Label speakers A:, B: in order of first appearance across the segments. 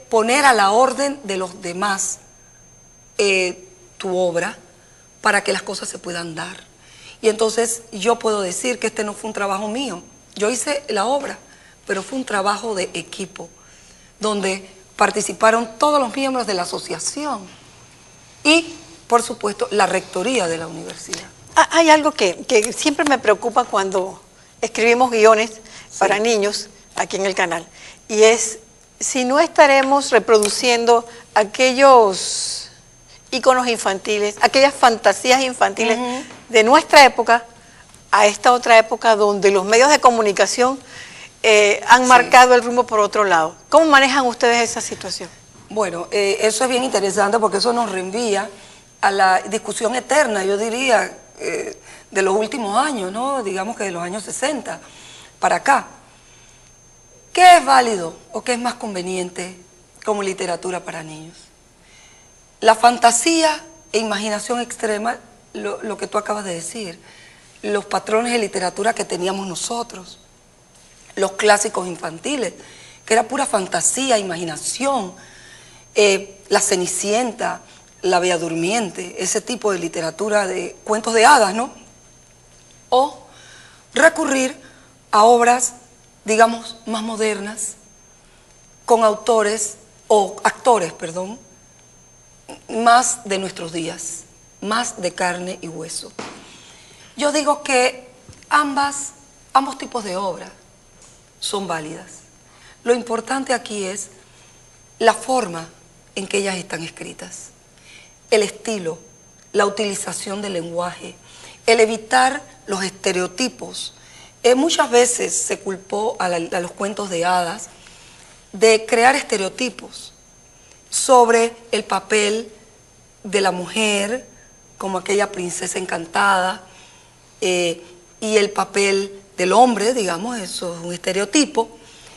A: poner a la orden de los demás tu obra para que las cosas se puedan dar. Y entonces yo puedo decir que este no fue un trabajo mío. Yo hice la obra, pero fue un trabajo de equipo, donde participaron todos los miembros de la asociación y, por supuesto, la rectoría de la universidad.
B: Hay algo que siempre me preocupa cuando escribimos guiones para niños aquí en el canal, y es si no estaremos reproduciendo aquellos íconos infantiles, aquellas fantasías infantiles de nuestra época a esta otra época donde los medios de comunicación han marcado el rumbo por otro lado. ¿Cómo manejan ustedes esa situación?
A: Bueno, eso es bien interesante porque eso nos reenvía a la discusión eterna, yo diría, de los últimos años, ¿no? Digamos que de los años 60 para acá. ¿Qué es válido o qué es más conveniente como literatura para niños? La fantasía e imaginación extrema, lo que tú acabas de decir, los patrones de literatura que teníamos nosotros, los clásicos infantiles, que era pura fantasía, imaginación, La Cenicienta, La Bella Durmiente, ese tipo de literatura de cuentos de hadas, ¿no? O recurrir a obras, digamos, más modernas, con autores, o actores, perdón, más de nuestros días, más de carne y hueso. Yo digo que ambos tipos de obras son válidas. Lo importante aquí es la forma en que ellas están escritas, el estilo, la utilización del lenguaje, el evitar los estereotipos. Muchas veces se culpó a los cuentos de hadas de crear estereotipos sobre el papel de la mujer como aquella princesa encantada y el papel del hombre, digamos, eso es un estereotipo.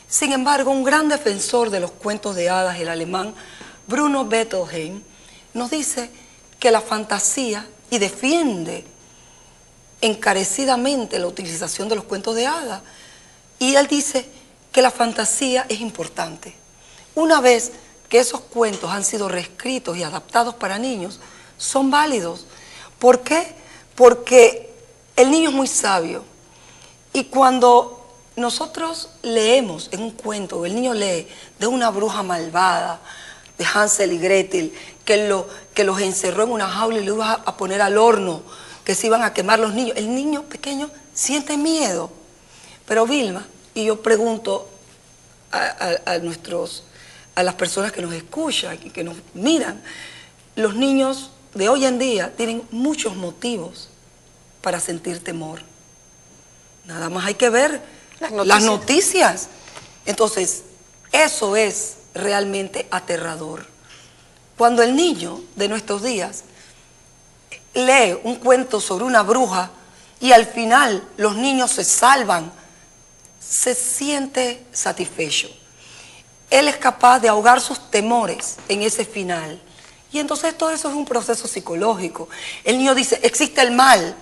A: Sin embargo, un gran defensor de los cuentos de hadas, el alemán Bruno Bettelheim, nos dice que la fantasía, y defiende encarecidamente la utilización de los cuentos de hadas, y él dice que la fantasía es importante. Una vez que esos cuentos han sido reescritos y adaptados para niños, son válidos. ¿Por qué? Porque el niño es muy sabio, y cuando nosotros leemos en un cuento, o el niño lee de una bruja malvada, de Hansel y Gretel, que los encerró en una jaula y lo iba a poner al horno, que se iban a quemar los niños, el niño pequeño siente miedo. Pero Vilma, y yo pregunto a las personas que nos escuchan y que nos miran, los niños de hoy en día tienen muchos motivos para sentir temor. Nada más hay que ver las noticias. Entonces, eso es realmente aterrador. Cuando el niño de nuestros días lee un cuento sobre una bruja y al final los niños se salvan, se siente satisfecho. Él es capaz de ahogar sus temores en ese final. Y entonces todo eso es un proceso psicológico. El niño dice, existe el mal,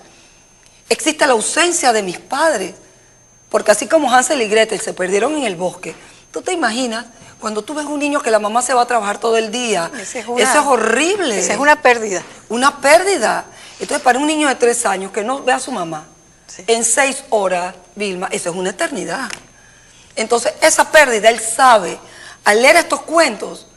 A: existe la ausencia de mis padres, porque así como Hansel y Gretel se perdieron en el bosque, ¿tú te imaginas cuando tú ves un niño que la mamá se va a trabajar todo el día? Eso es horrible.
B: Esa es una pérdida.
A: Una pérdida. Entonces, para un niño de 3 años que no ve a su mamá en 6 horas, Vilma, eso es una eternidad. Entonces, esa pérdida, él sabe, al leer estos cuentos,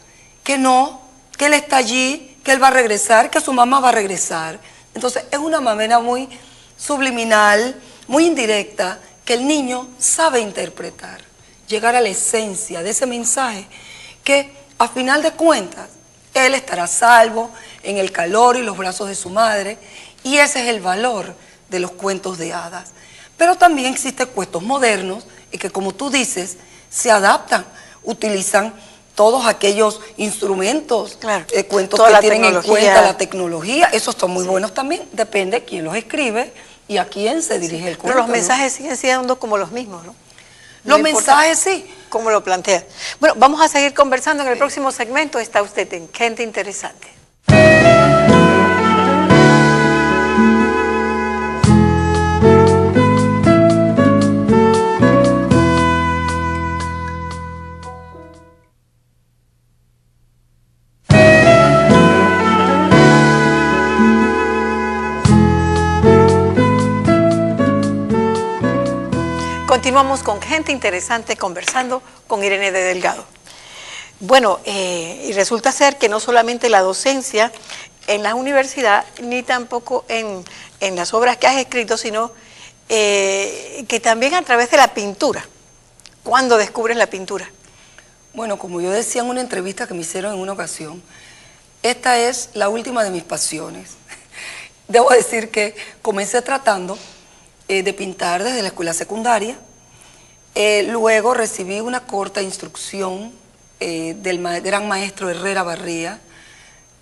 A: que no, que él está allí, que él va a regresar, que su mamá va a regresar. Entonces, es una manera muy subliminal, muy indirecta, que el niño sabe interpretar, llegar a la esencia de ese mensaje, que a final de cuentas, él estará salvo en el calor y los brazos de su madre, y ese es el valor de los cuentos de hadas. Pero también existen cuentos modernos, y que como tú dices, se adaptan, utilizan todos aquellos instrumentos, cuentos que tienen en cuenta la tecnología, esos son muy buenos también, depende de quién los escribe y a quién se dirige el cuento.
B: Pero los mensajes siguen siendo como los mismos, ¿no?
A: Los mensajes sí.
B: Como lo plantea. Bueno, vamos a seguir conversando en el próximo segmento. Está usted en Gente Interesante. continuamos con gente interesante conversando con Irene de Delgado. Bueno, y resulta ser que no solamente la docencia en la universidad, ni tampoco en las obras que has escrito, sino que también a través de la pintura. ¿Cuándo descubres la pintura?
A: Bueno, como yo decía en una entrevista que me hicieron en una ocasión, esta es la última de mis pasiones. Debo decir que comencé tratando de pintar desde la escuela secundaria, luego recibí una corta instrucción del gran maestro Herrera Barría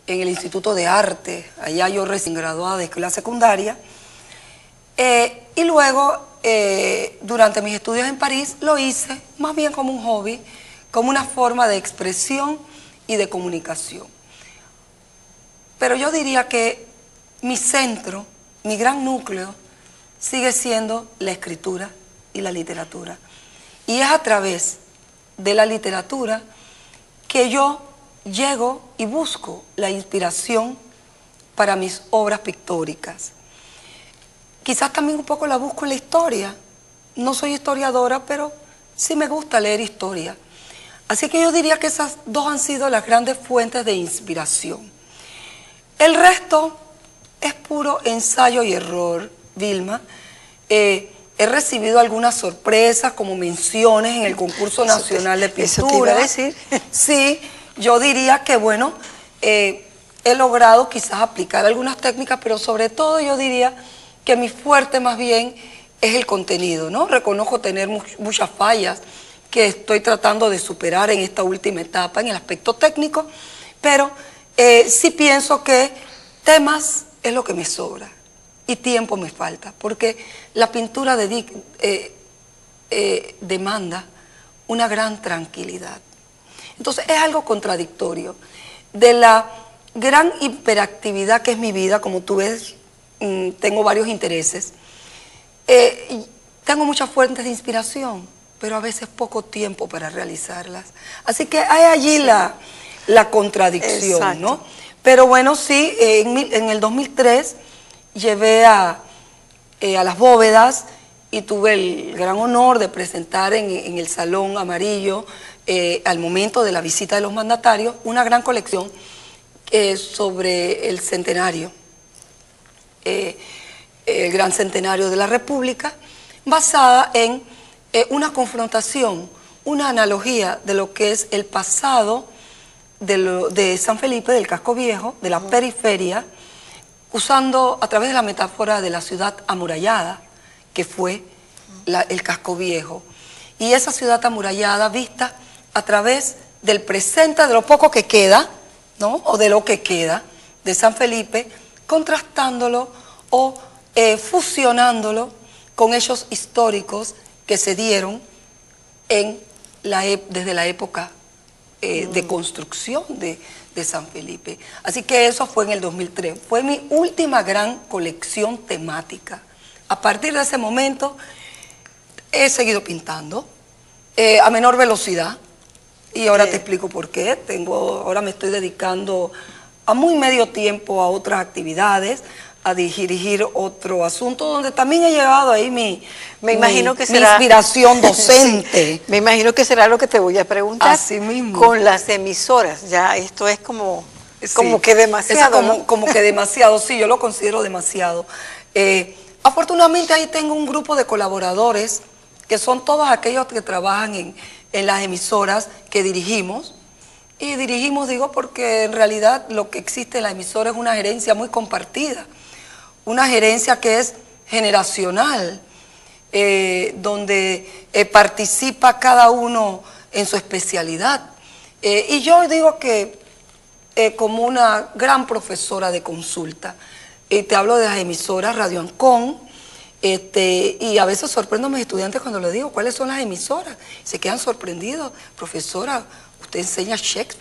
A: en el Instituto de Arte, allá yo recién graduada de escuela secundaria, y luego durante mis estudios en París lo hice más bien como un hobby, como una forma de expresión y de comunicación. Pero yo diría que mi centro, mi gran núcleo, sigue siendo la escritura y la literatura. Y es a través de la literatura que yo llego y busco la inspiración para mis obras pictóricas. Quizás también un poco la busco en la historia. No soy historiadora, pero sí me gusta leer historia. Así que yo diría que esas dos han sido las grandes fuentes de inspiración. El resto es puro ensayo y error, Vilma. He recibido algunas sorpresas, como menciones en el concurso nacional de pintura.
B: Eso te iba a decir.
A: Sí, yo diría que, bueno, he logrado quizás aplicar algunas técnicas, pero sobre todo yo diría que mi fuerte más bien es el contenido, ¿no? Reconozco tener muchas fallas que estoy tratando de superar en esta última etapa, en el aspecto técnico, pero sí pienso que temas es lo que me sobra y tiempo me falta, porque la pintura demanda una gran tranquilidad. Entonces es algo contradictorio. De la gran hiperactividad que es mi vida, como tú ves, tengo varios intereses, tengo muchas fuentes de inspiración, pero a veces poco tiempo para realizarlas. Así que hay allí la contradicción, exacto, ¿no? Pero bueno, sí, en el 2003 llevé a las Bóvedas y tuve el gran honor de presentar en el Salón Amarillo, al momento de la visita de los mandatarios, una gran colección sobre el centenario, el gran centenario de la República, basada en una confrontación, una analogía de lo que es el pasado de San Felipe, del casco viejo, de la periferia, usando a través de la metáfora de la ciudad amurallada, que fue el casco viejo. Y esa ciudad amurallada vista a través del presente, de lo poco que queda, ¿no? O de lo que queda de San Felipe, contrastándolo o fusionándolo con hechos históricos que se dieron desde la época de construcción de San Felipe. Así que eso fue en el 2003. Fue mi última gran colección temática. A partir de ese momento he seguido pintando a menor velocidad y ahora te explico por qué. Ahora me estoy dedicando a muy medio tiempo a otras actividades, a dirigir otro asunto donde también he llevado ahí mi inspiración docente.
B: Sí, me imagino que será lo que te voy a preguntar.
A: Así mismo.
B: Con las emisoras, ya esto es como que demasiado.
A: ¿No? Como que demasiado, sí, yo lo considero demasiado. Afortunadamente ahí tengo un grupo de colaboradores que son todos aquellos que trabajan en las emisoras que dirigimos. Y dirigimos, digo, porque en realidad lo que existe en la emisora es una gerencia muy compartida. Una gerencia que es generacional, donde participa cada uno en su especialidad. Y yo digo que como una gran profesora de consulta, te hablo de las emisoras Radio Ancón, y a veces sorprendo a mis estudiantes cuando les digo cuáles son las emisoras. Se quedan sorprendidos. Profesora, usted enseña Shakespeare.